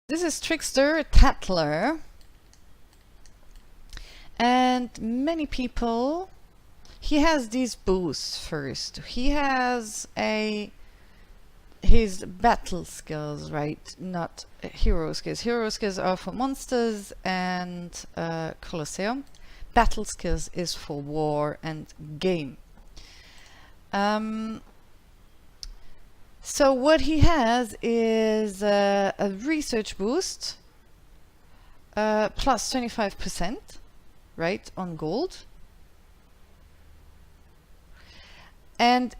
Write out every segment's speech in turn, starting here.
This is Trickster Tattler, and many people, he has these boosts first. He has his battle skills, right? Not hero skills. Hero skills are for monsters and Colosseum. Battle skills is for war and game. So what he has is a research boost plus 25%, right, on gold. And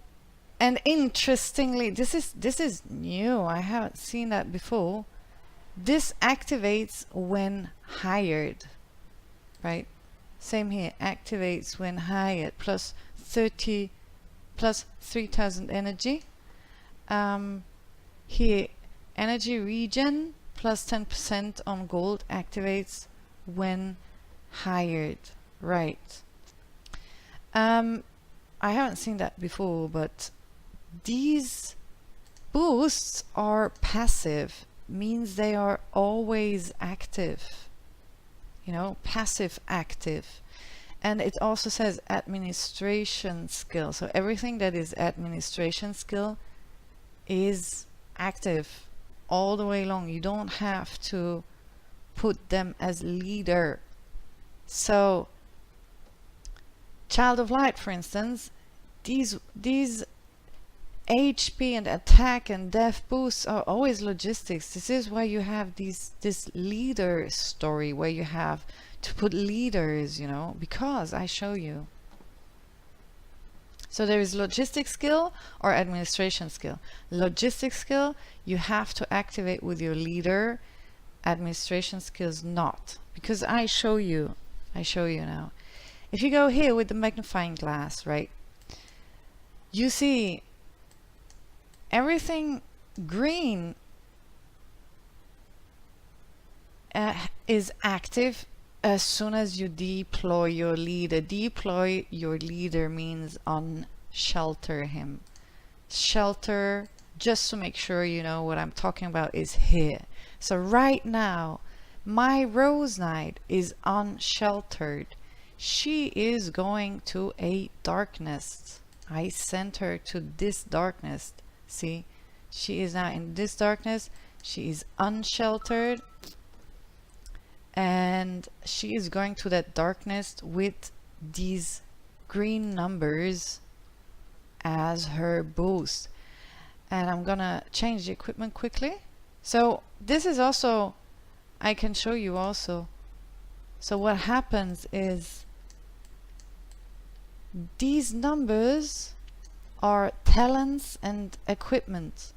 interestingly, this is new. I haven't seen that before. This activates when hired, right? Same here, activates when hired, plus 3,000 energy. Here, energy regen plus 10% on gold activates when hired, right? I haven't seen that before, but these boosts are passive, means they are always active, you know, passive active. And it also says administration skill, so everything that is administration skill is active all the way long. You don't have to put them as leader. So Child of Light, for instance, these HP and attack and death boosts are always logistics. This is why you have this leader story where you have to put leaders, you know, because I show you. So there is logistics skill or administration skill. Logistics skill you have to activate with your leader. Administration skills not, because I show you now. If you go here with the magnifying glass, right, you see everything green is active as soon as you deploy your leader. Deploy your leader means unshelter him. Shelter, just to make sure you know what I'm talking about, is here. So right now my Rose Knight is unsheltered. She is going to a darkness. I sent her to this darkness. See, she is now in this darkness. She is unsheltered, and she is going to that darkness with these green numbers as her boost. And I'm gonna change the equipment quickly. So this is also, I can show you also. So what happens is these numbers are talents and equipment.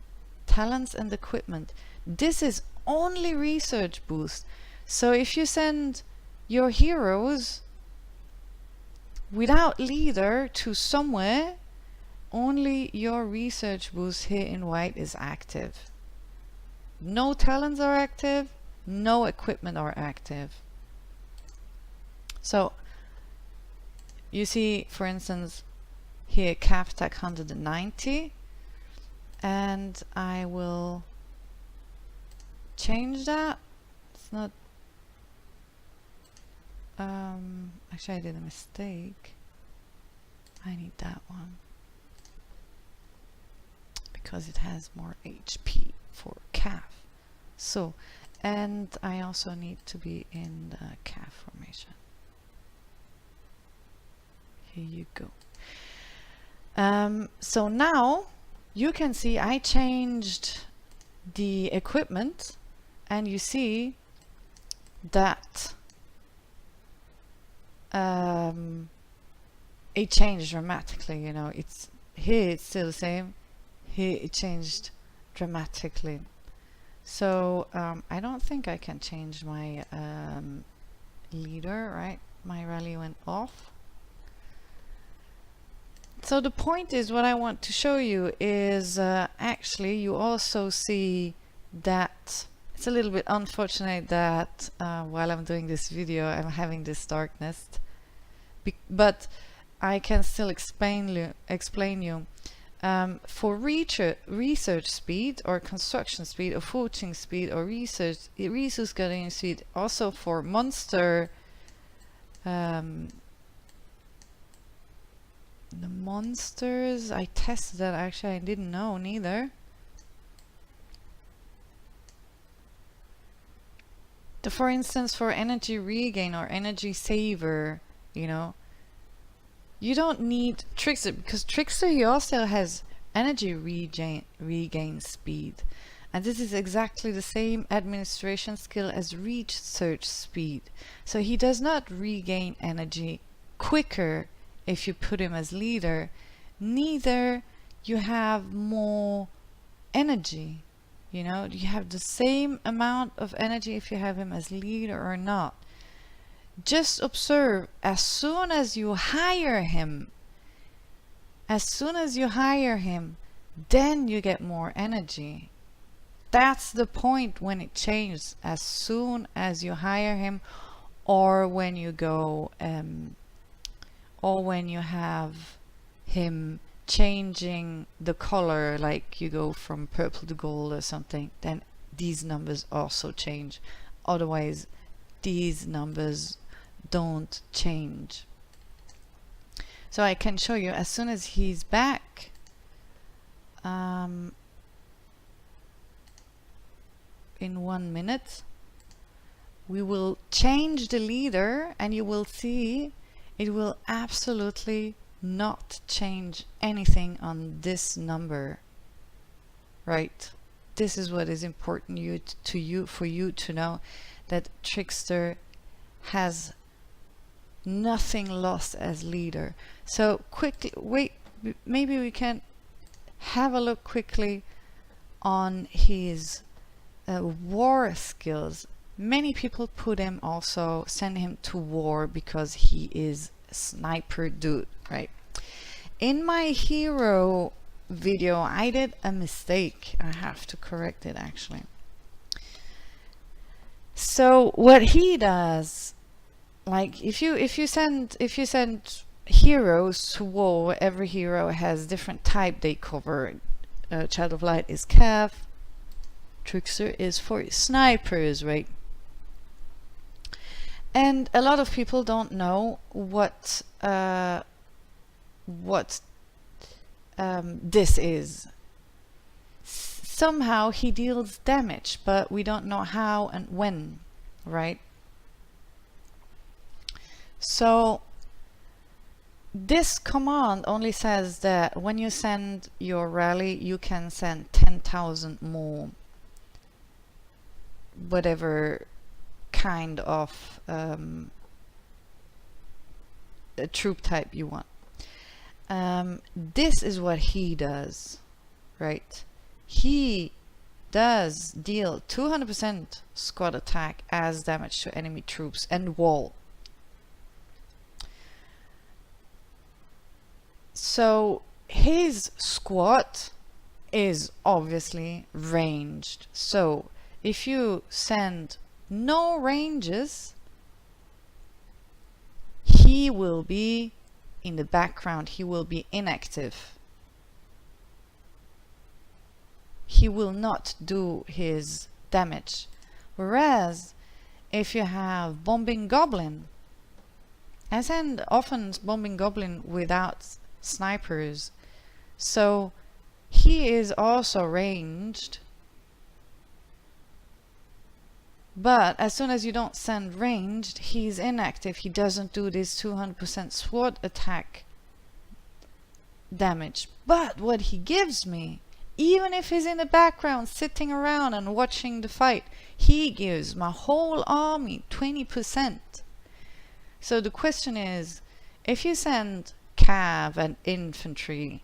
Talents and equipment. This is only research boost. So if you send your heroes without leader to somewhere, only your research boost here in white is active. No talents are active, no equipment are active. So you see, for instance, here calf attack 190, and I will change that. It's not actually I did a mistake. I need that one because it has more HP for calf. So, and I also need to be in the calf formation. Here you go. So now you can see I changed the equipment, and you see that it changed dramatically. You know, it's here it's still the same, here it changed dramatically. So I don't think I can change my leader, right? My rally went off. So the point is, what I want to show you is actually you also see that it's a little bit unfortunate that while I'm doing this video I'm having this darkness, but I can still explain you For research speed or construction speed or forging speed or resource gathering speed, also for monster, the monsters, I tested that actually, I didn't know neither. For instance, for energy regain or energy saver, you know, you don't need Trickster, because Trickster, he also has energy regain speed. And this is exactly the same administration skill as research speed. So he does not regain energy quicker if you put him as leader. Neither you have more energy. You know, you have the same amount of energy if you have him as leader or not. Just observe, as soon as you hire him, then you get more energy. That's the point when it changes, as soon as you hire him, or when you go, or when you have him changing the color, like you go from purple to gold or something, then these numbers also change. Otherwise, these numbers don't change. So I can show you as soon as he's back. In 1 minute, we will change the leader, and you will see it will absolutely not change anything on this number, right? This is what is important for you to know, that Trickster has nothing lost as leader. So quickly, wait, maybe we can have a look quickly on his war skills. Many people put him, also send him to war because he is a sniper dude, right? In my hero video, I did a mistake. I have to correct it actually. So what he does, like if you send heroes to war, every hero has different type they cover. Child of Light is Cav, Trickster is for snipers, right? And a lot of people don't know what this is. Somehow he deals damage, but we don't know how and when, right? So this command only says that when you send your rally, you can send 10,000 more whatever kind of a troop type you want. This is what he does, right? He does deal 200% squad attack as damage to enemy troops and wall. So his squad is obviously ranged. So if you send no ranges, he will be in the background, he will be inactive. He will not do his damage. Whereas if you have Bombing Goblin, I send often Bombing Goblin without snipers, so he is also ranged, but as soon as you don't send ranged, he's inactive. He doesn't do this 200% sword attack damage. But what he gives me, even if he's in the background sitting around and watching the fight, he gives my whole army 20%. So the question is, if you send cav and infantry,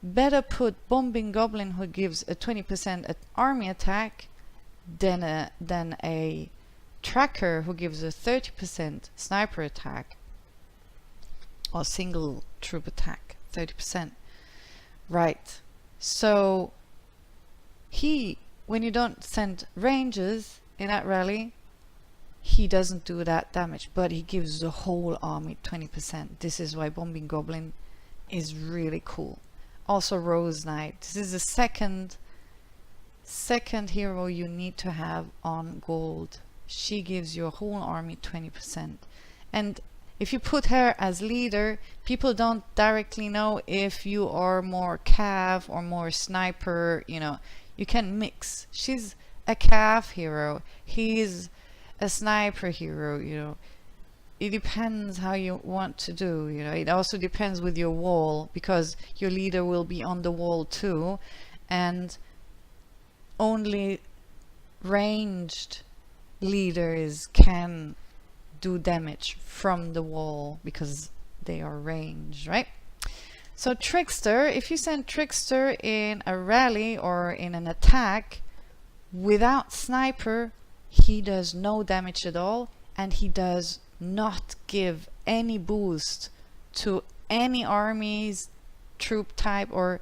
better put Bombing Goblin, who gives a 20% army attack, than a tracker who gives a 30% sniper attack or single troop attack, 30%. Right. So when you don't send ranges in that rally, he doesn't do that damage, but he gives the whole army 20%. This is why Bombing Goblin is really cool. Also Rose Knight. This is the second hero you need to have on gold. She gives your whole army 20%. And if you put her as leader, people don't directly know if you are more cav or more sniper, you know. You can mix. She's a cav hero. He's a sniper hero, you know. It depends how you want to do, you know. It also depends with your wall, because your leader will be on the wall too, and only ranged leaders can do damage from the wall because they are ranged, right? So Trickster, if you send Trickster in a rally or in an attack without sniper, he does no damage at all, and he does not give any boost to any army's troop type or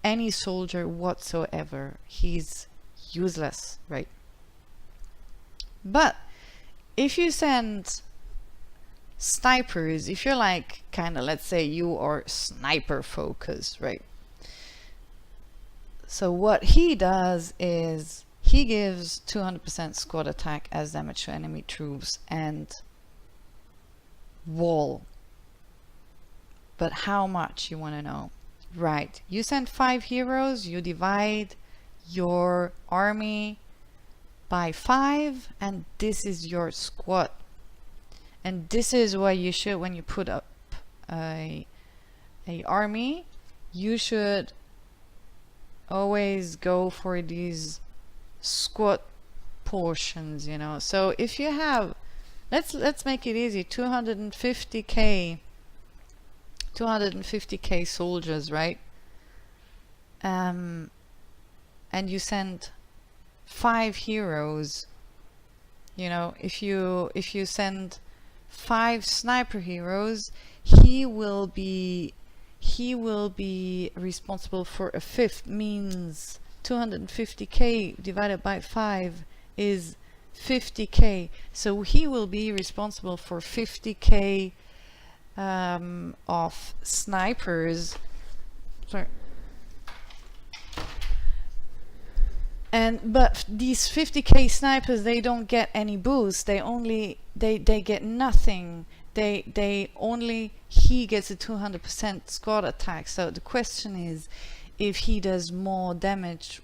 any soldier whatsoever. He's useless, right? But if you send snipers, if you're like kind of, let's say you are sniper focused, right? So what he does is he gives 200% squad attack as damage to enemy troops and wall. But how much, you want to know? Right, you send 5 heroes, you divide your army by 5, and this is your squad. And this is what you should, when you put up a army, you should always go for these squad portions, you know. So if you have, let's make it easy, 250k soldiers, right? And you send 5 heroes, you know. If you send 5 sniper heroes, he will be responsible for a fifth. Means 250k divided by 5 is 50k. So he will be responsible for 50k of snipers. Sorry. But these 50k snipers, they don't get any boost. They get nothing. He gets a 200% squad attack. So the question is, if he does more damage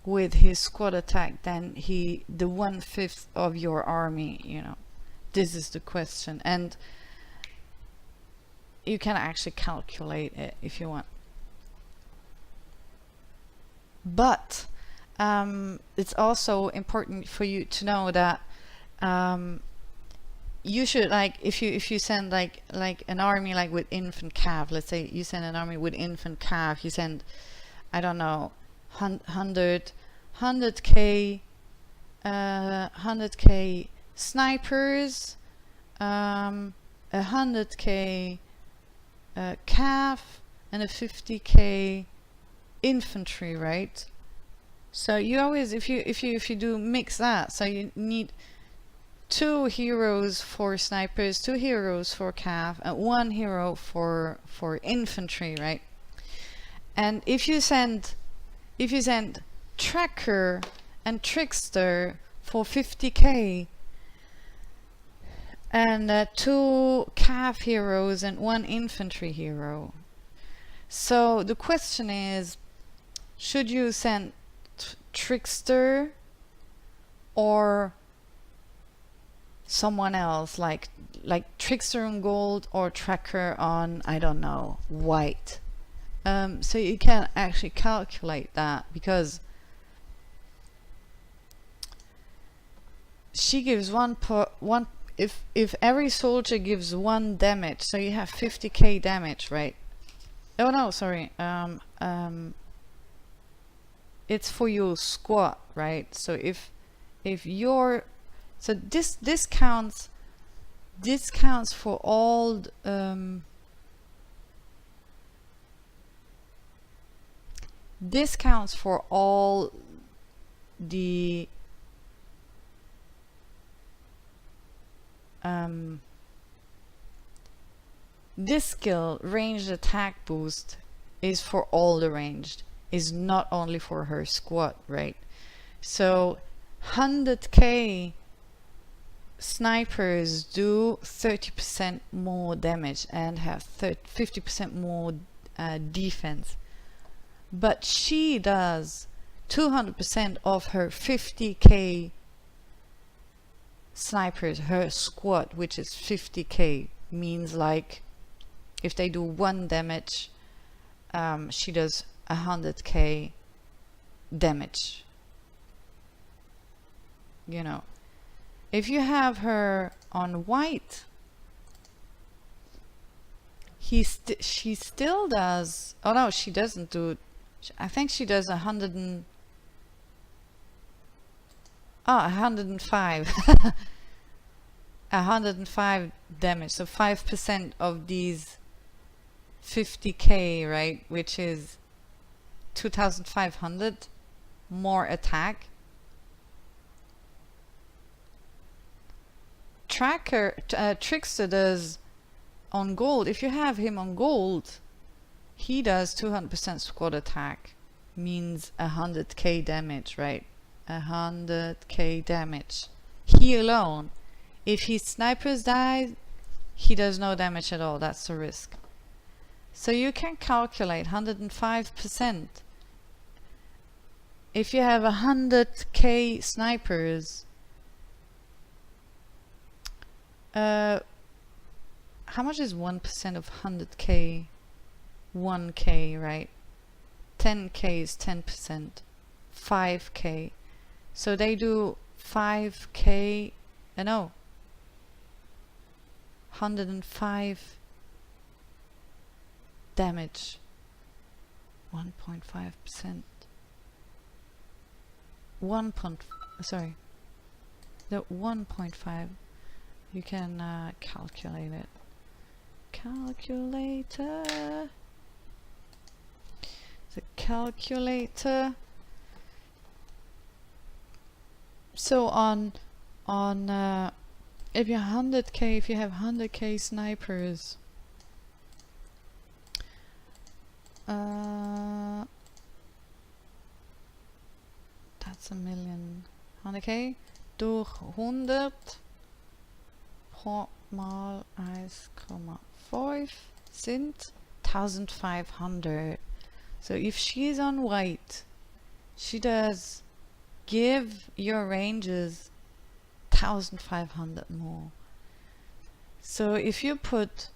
with his squad attack than the 1/5 of your army, you know. This is the question, and you can actually calculate it if you want. But it's also important for you to know that you should, like, if you send like an army like with infant cav, let's say you send an army with infant cav, you send, I don't know, 100k snipers, 100k cav, and a 50k infantry, right? So you always, if you do mix that, so you need 2 heroes for snipers, 2 heroes for cav, and 1 hero for infantry, right? And if you send Tracker and Trickster for 50k, and 2 cav heroes and 1 infantry hero. So the question is, should you send Trickster or someone else, like Trickster on gold or Tracker on, I don't know, white? So you can actually calculate that, because she gives one if every soldier gives 1 damage, so you have 50k damage, right? Oh no, sorry. It's for your squad, right? So if you're, so this counts for all this counts for all the this skill, ranged attack boost, is for all the ranged, is not only for her squad, right? So 100k snipers do 30% more damage and have 50% more defense, but she does 200% of her 50k snipers, her squad, which is 50k, means like if they do 1 damage, she does 100k damage. You know, if you have her on white, she still does, oh no, she doesn't do, I think she does 105 105 damage, so 5% of these 50k, right, which is 2500 more attack. Trickster does on gold, if you have him on gold, he does 200% squad attack, means 100k damage, right? 100k damage. He alone. If his snipers die, he does no damage at all. That's the risk. So you can calculate 105%. If you have 100k snipers, how much is 1% of 100k? 1k, right? 10k is 10%. 5k. So they do 5k, no, 105 damage. 1.5%. Sorry. The 1.5. You can calculate it. Calculator. The calculator. So on if you have 100k snipers, that's a million. 100k durch 100 mal 1,5 sind 1500. So if she's on white, she does give your ranges 1500 more. So if you put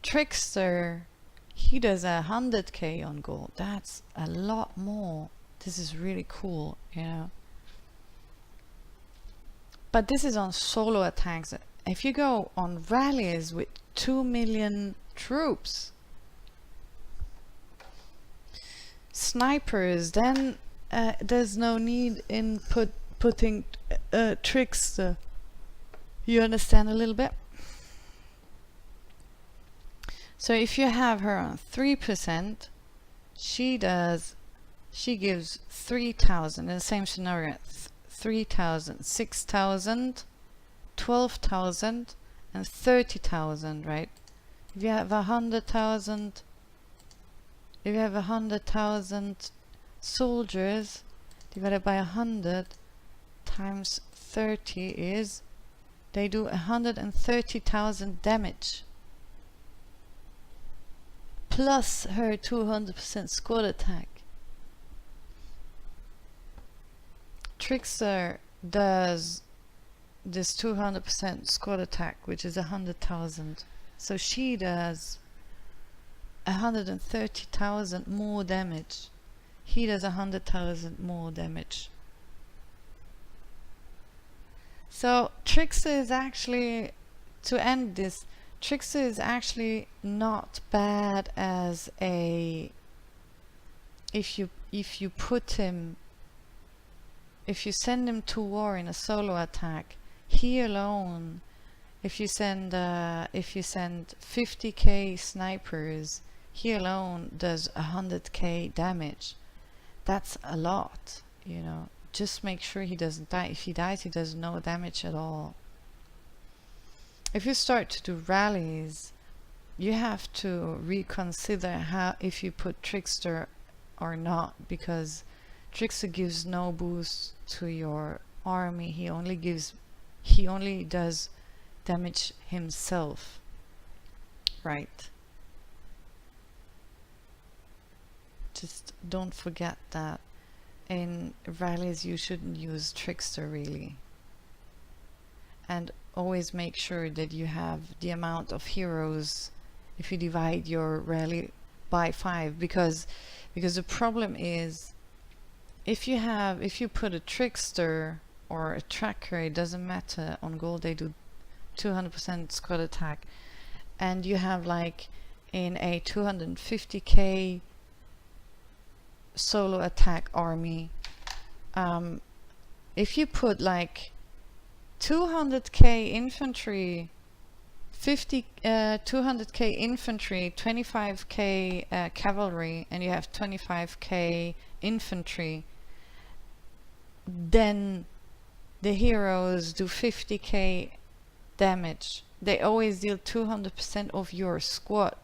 Trickster, he does 100k on gold. That's a lot more. This is really cool, you know. But this is on solo attacks. If you go on rallies with 2 million troops, snipers, then there's no need in putting Trickster. You understand a little bit? So if you have her on 3%, she gives 3,000 in the same scenario. 3,000, 6,000, 12,000 and 30,000, right? If you have 100,000, if you have 100,000 soldiers divided by 100 times 30 is, they do 130,000 damage plus her 200% squad attack. Trickster does this 200% squad attack, which is 100,000. So she does 130,000 more damage. He does 100,000 more damage. So Trickster is actually, to end this, Trickster is actually not bad as a, if you put him, if you send him to war in a solo attack, he alone, if you send 50k snipers, he alone does 100k damage. That's a lot, you know. Just make sure he doesn't die. If he dies, he does no damage at all. if you start to do rallies, you have to reconsider how if you put Trickster or not, because Trickster gives no boost to your army. He only does damage himself, right? Just don't forget that in rallies you shouldn't use Trickster really. And always make sure that you have the amount of heroes if you divide your rally by 5, because the problem is if you put a Trickster or a tracker, it doesn't matter, on gold they do 200% squad attack, and you have like in a 250k solo attack army, if you put like 200k infantry, 200k infantry, 25k cavalry, and you have 25k infantry, then the heroes do 50k damage. They always deal 200% of your squad.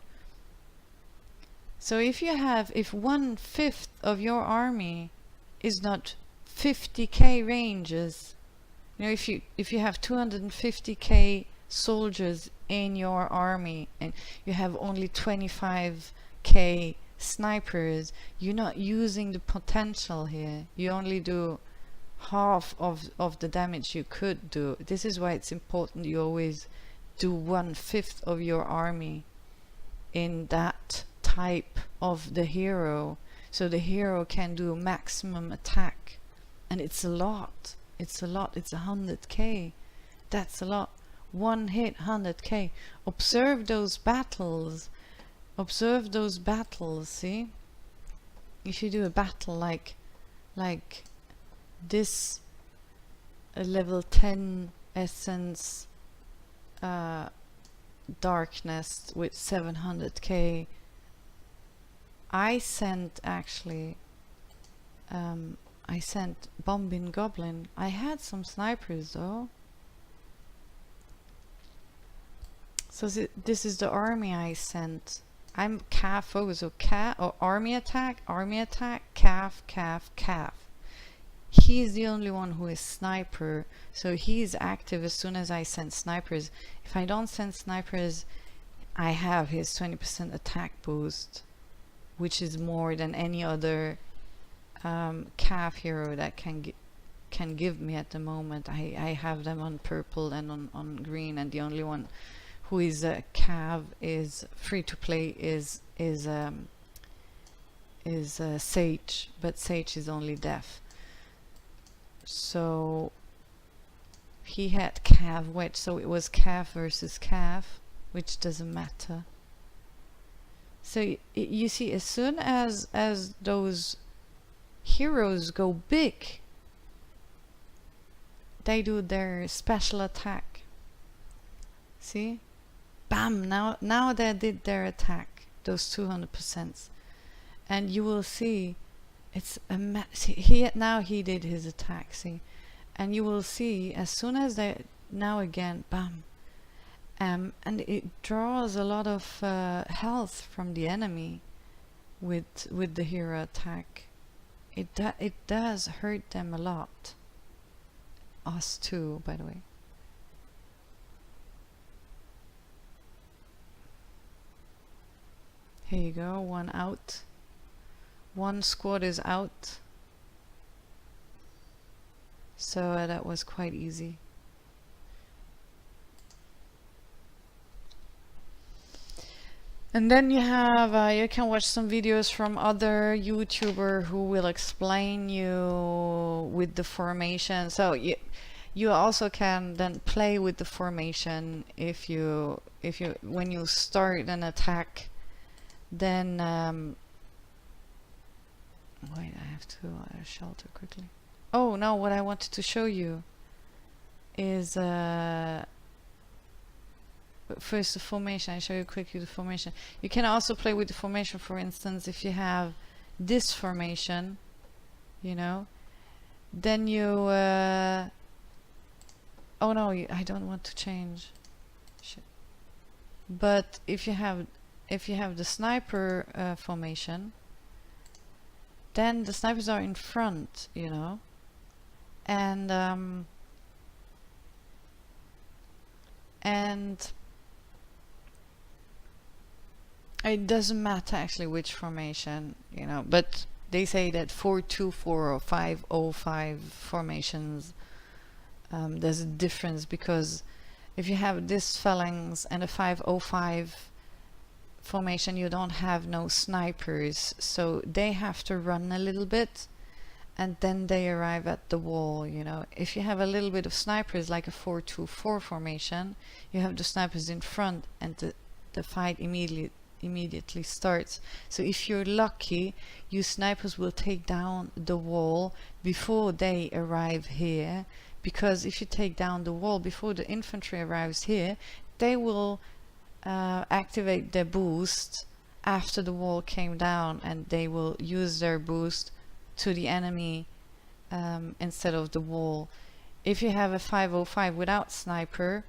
So if 1/5 of your army is not 50k ranges, you know, if you have 250k soldiers in your army and you have only 25k snipers, you're not using the potential here. You only do half of the damage you could do. This is why it's important you always do 1/5 of your army in that type of the hero, so the hero can do maximum attack. And it's a lot. It's 100k. That's a lot. One hit, 100k. Observe those battles. See, if you do a battle like this, a level 10 essence darkness with 700k, I sent Bombing Goblin. I had some snipers though. So this is the army I sent. I'm CAF focus, so army attack, CAF. He's the only one who is sniper, so he's active as soon as I send snipers. If I don't send snipers, I have his 20% attack boost, which is more than any other CAF hero that can give me at the moment. I have them on purple and on green, and the only one who is a CAV is free to play is Sage, but Sage is only deaf. So he had CAV wedge, so it was CAV versus CAV, which doesn't matter. So you see, as soon as those heroes go big, they do their special attack. See? Bam! Now they did their attack, those 200%. And you will see, it's a now he did his attack, see? And you will see, as soon as they, now again, bam! And it draws a lot of health from the enemy with the hero attack. It does hurt them a lot. Us too, by the way. Here you go, one out. One squad is out. So that was quite easy. And then you have, you can watch some videos from other YouTuber who will explain you with the formation. So you also can then play with the formation if you when you start an attack, then wait, I have to shelter quickly. Oh no, what I wanted to show you is first the formation. I show you quickly the formation. You can also play with the formation. For instance, if you have this formation, you know, then you oh no, I don't want to change. But if you have the sniper formation, then the snipers are in front, you know, and it doesn't matter actually which formation, you know, but they say that 4-2-4 or 5-0-5 formations, there's a difference, because if you have this phalanx and a 5-0-5 formation, you don't have no snipers, so they have to run a little bit and then they arrive at the wall, you know. If you have a little bit of snipers like a 4-2-4 formation, you have the snipers in front and the fight immediately starts. So if you're lucky, you snipers will take down the wall before they arrive here, because if you take down the wall before the infantry arrives here, they will activate their boost after the wall came down, and they will use their boost to the enemy instead of the wall. If you have a 5-0-5 without sniper,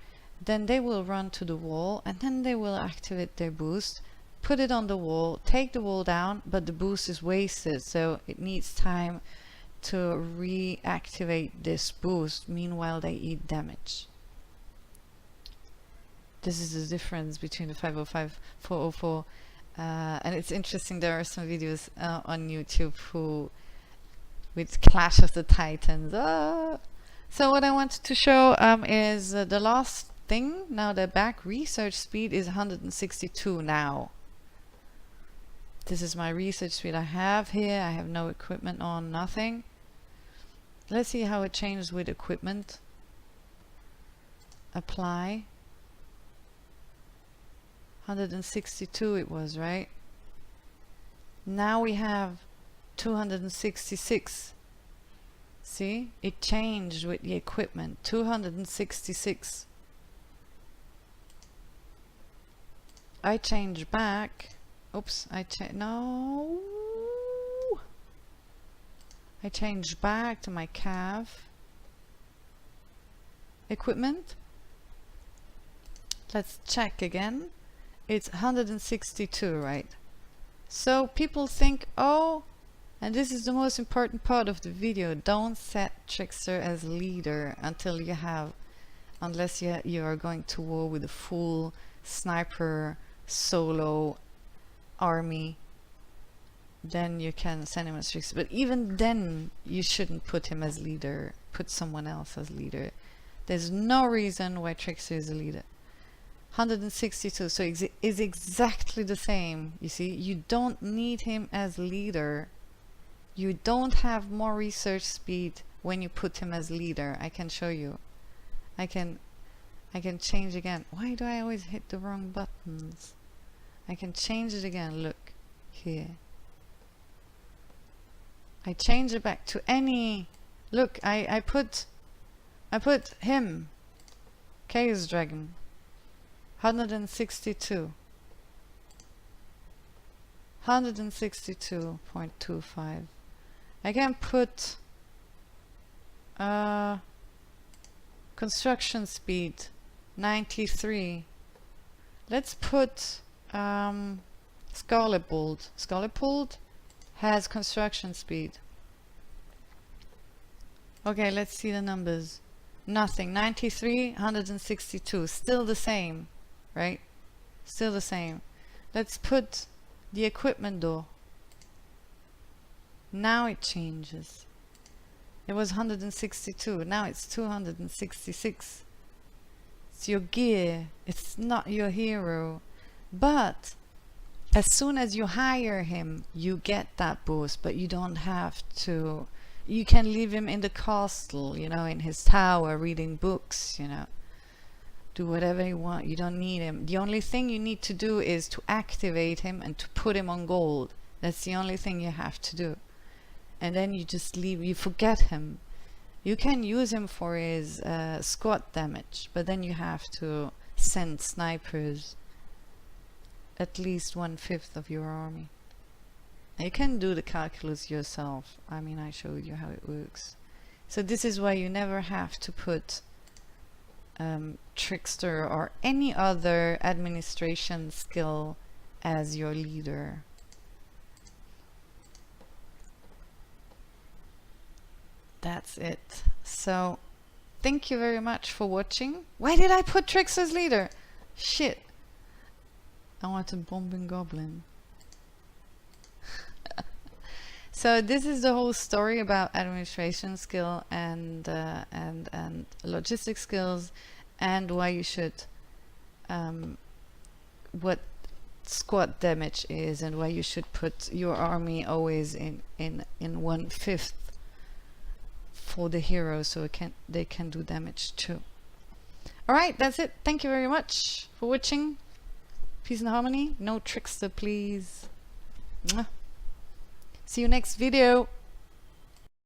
then they will run to the wall and then they will activate their boost, put it on the wall, take the wall down, but the boost is wasted, so it needs time to reactivate this boost. Meanwhile, they eat damage. This is the difference between the 5-0-5, 4-0-4, and it's interesting. There are some videos on YouTube with Clash of the Titans. So what I wanted to show is the last thing. Now the back research speed is 162 now. This is my research speed I have here. I have no equipment on, nothing. Let's see how it changes with equipment. Apply. 162 it was, right? Now we have 266. See, it changed with the equipment. 266. I change back. Oops, no. I change back to my cav equipment. Let's check again. It's 162, right? So people think, oh, and this is the most important part of the video, don't set Trickster as leader until you have, unless you are going to war with a full sniper solo army, then you can send him as Trickster. But even then, you shouldn't put him as leader, put someone else as leader. There's no reason why Trickster is a leader. 162, so is exactly the same. You see, you don't need him as leader. You don't have more research speed when you put him as leader. I can show you. I can change again. Why do I always hit the wrong buttons? I can change it again. Look here. I change it back to any. Look, I put him, Chaos Dragon. 162. 162.25. I can put construction speed 93. Let's put Scarlet Bolt. Scarlet Bolt has construction speed. Okay, let's see the numbers. Nothing. 93, 162. Still the same, right? Still the same. Let's put the equipment though. Now it changes. It was 162. Now it's 266. It's your gear. It's not your hero. But as soon as you hire him, you get that boost, but you don't have to. You can leave him in the castle, you know, in his tower, reading books, you know. Do whatever you want. You don't need him. The only thing you need to do is to activate him and to put him on gold. That's the only thing you have to do. And then you just leave. You forget him. You can use him for his squad damage, but then you have to send snipers at least 1/5 of your army. You can do the calculus yourself. I mean, I showed you how it works. So this is why you never have to put Trickster or any other administration skill as your leader. That's it. So thank you very much for watching. Why did I put Trickster's leader? Shit. I want a bombing goblin. So this is the whole story about administration skill and logistic skills, and why you should what squad damage is, and why you should put your army always in 1/5 for the heroes, so they can do damage too. Alright, that's it. Thank you very much for watching. Peace and harmony. No Trickster, please. Mwah. See you next video.